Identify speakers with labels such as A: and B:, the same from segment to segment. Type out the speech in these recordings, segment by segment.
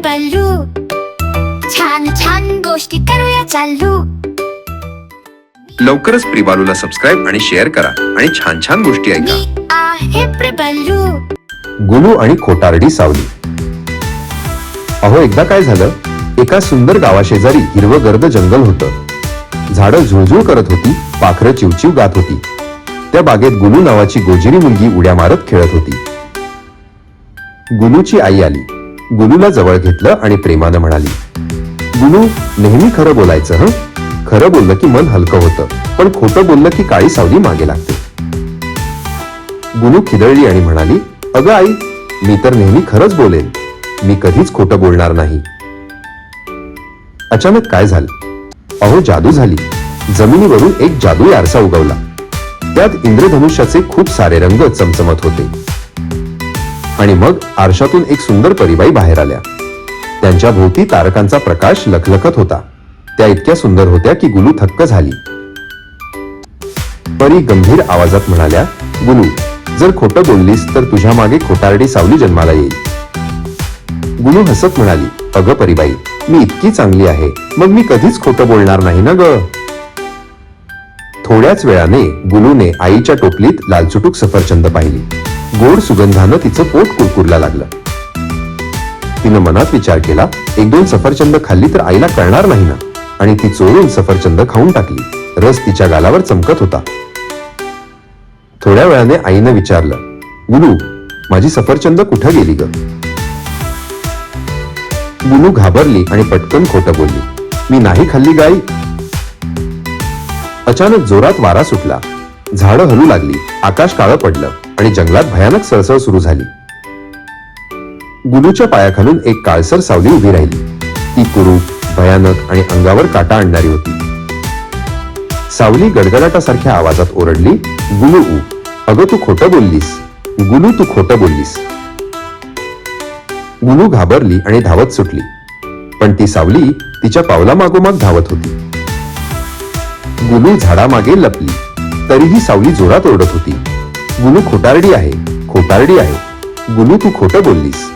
A: प्रबलू, छान छान गोष्टी करूया चालू.
B: लवकरच प्रिबालूला सबस्क्राईब आणि शेअर करा आणि छान छान गोष्टी ऐका.
A: मी आहे प्रबलू.
C: गुलू आणि खोटारडी सावली. अहो, एकदा काय झालं, एका सुंदर गावाशेजारी हिरवंगर्द जंगल होतं. झाडं झुळझुळ करत होती, पाखरं चिवचिव गात होती. त्या बागेत गुलू नावाची गोजिरी मुलगी उड्या मारत खेळत होती. गुलूची आई आली, गुलूला जवळ घेतलं आणि प्रेमानं म्हणाली, गुलू, नेहमी खरं बोलायचं हं. खरं बोललं की मन हलकं होतं, पण खोटं बोललं की काळी सावली मागे लागते. गुलू खिदळली आणि म्हणाली, अगं आई, मी तर नेहमी खरंच बोलेन, मी कधीच खोटं बोलणार नाही. अचानक काय झालं? अहो, जादू झाली. जमिनीवरून एक जादुई आरसा उगवला. त्यात इंद्रधनुष्याचे खूप सारे रंग चमचमत होते. आणि मग आरशातून एक सुंदर परीबाई बाहेर आल्या. त्यांच्या भोवती तारकांचा प्रकाश लखलखत होता. त्या इतक्या सुंदर होत्या की गुलू थक्क झाली. परी गंभीर आवाजात म्हणाल्या, गुलू, जर खोटं बोललीस तर तुझ्या मागे खोटारडी सावली जन्माला येईल. गुलू हसत म्हणाली, अगं परीबाई, मी इतकी चांगली आहे, मग मी कधीच खोटं बोलणार नाही ना ग. थोड्याच वेळाने गुलूने आईच्या टोपलीत लालचुटूक सफरचंद पाहिली. गोड सुगंधानं तिचं पोट कुरकुरला लागलं. तिनं मनात विचार केला, एक दोन सफरचंद खाल्ली तर आईला कळणार नाही ना. आणि ती चोरून सफरचंद खाऊन टाकली. रस तिच्या गालावर चमकत होता. थोड्या वेळाने आईनं विचारलं, गुलू, माझी सफरचंद कुठं गेली ग? गुलू घाबरली आणि पटकन खोटं बोलली, मी नाही खाल्ली गाई. अचानक जोरात वारा सुटला. झाडं हलू लागली, आकाश काळं पडलं आणि जंगलात भयानक सळसळ सुरू झाली. गुलूच्या पायाखालून एक काळसर सावली उभी राहिली. ती कुरूप, भयानक आणि अंगावर काटा आणणारी होती. सावली गडगडाटासारख्या आवाजात ओरडली, गुलू, अगं तू खोटं बोललीस. गुलू, तू खोटं बोललीस. गुलू घाबरली आणि धावत सुटली. पण ती सावली तिच्या पावला मागोमाग धावत होती. गुलू झाडामागे लपली, तरीही सावली जोरात ओरडत होती, गुलू खोटारडी आहे, खोटारडी आहे. गुलू, तू खोटं बोललीस.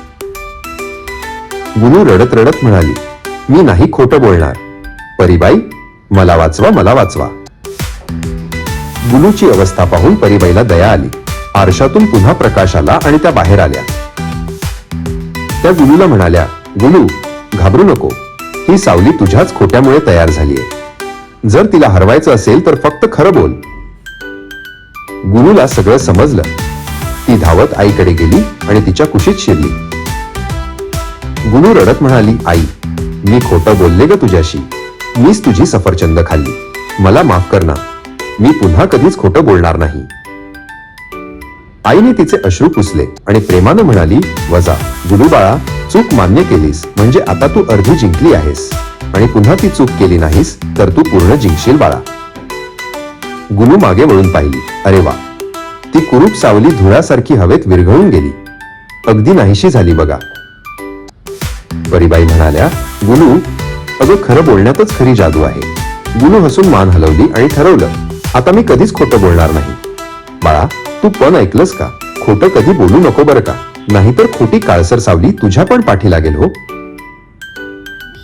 C: गुलू रडत रडत म्हणाली, मी नाही खोटं बोलणार. परीबाई, मला वाचवा, मला वाचवा. गुलूची अवस्था पाहून परीबाईला दया आली. आरशातून पुन्हा प्रकाश आला आणि त्या बाहेर आल्या. त्या गुलूला म्हणाल्या, गुलू, घाबरू नको. ही सावली तुझ्याच खोट्यामुळे तयार झालीये. जर तिला हरवायचं असेल तर फक्त खरं बोल. गुलूला सगळं समजलं. ती धावत आईकडे गेली आणि तिच्या कुशीत शिरली. गुलू रडत म्हणाली, आई, मी खोटं बोलले ग तुझ्याशी. मीच तुझी सफरचंद खाल्ली. मला माफ कर ना. मी पुन्हा कधीच खोटं बोलणार नाही. आईने तिचे अश्रू पुसले आणि प्रेमानं म्हणाली, वजा, गुलू बाळा, चूक मान्य केलीस म्हणजे आता तू अर्धी जिंकली आहेस. आणि पुन्हा ती चूक केली नाहीस तर तू पूर्ण जिंकशील बाळा. गुलू मागे वळून पाहिली. अरे वा, ती कुरूप सावली धुळासारखी हवेत विरघळून गेली. अगदी नाहीशी झाली बघा. परीबाई म्हणाल्या, गुलू, अगं खरं बोलण्यातच खरी जादू आहे. गुलू हसून मान हलवली आणि ठरवलं, आता मी कधीच खोटं बोलणार नाही. बाळा, तू पण ऐकलंस का? खोटं कधी बोलू नको बरं का, नाहीतर खोटी काळसर सावली तुझ्या पण पाठी लागेल हो.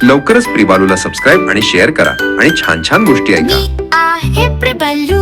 B: लवकरच प्रिबालूला सबस्क्राईब आणि शेअर करा आणि छान छान गोष्टी ऐका.
A: मी आहे प्रबलू.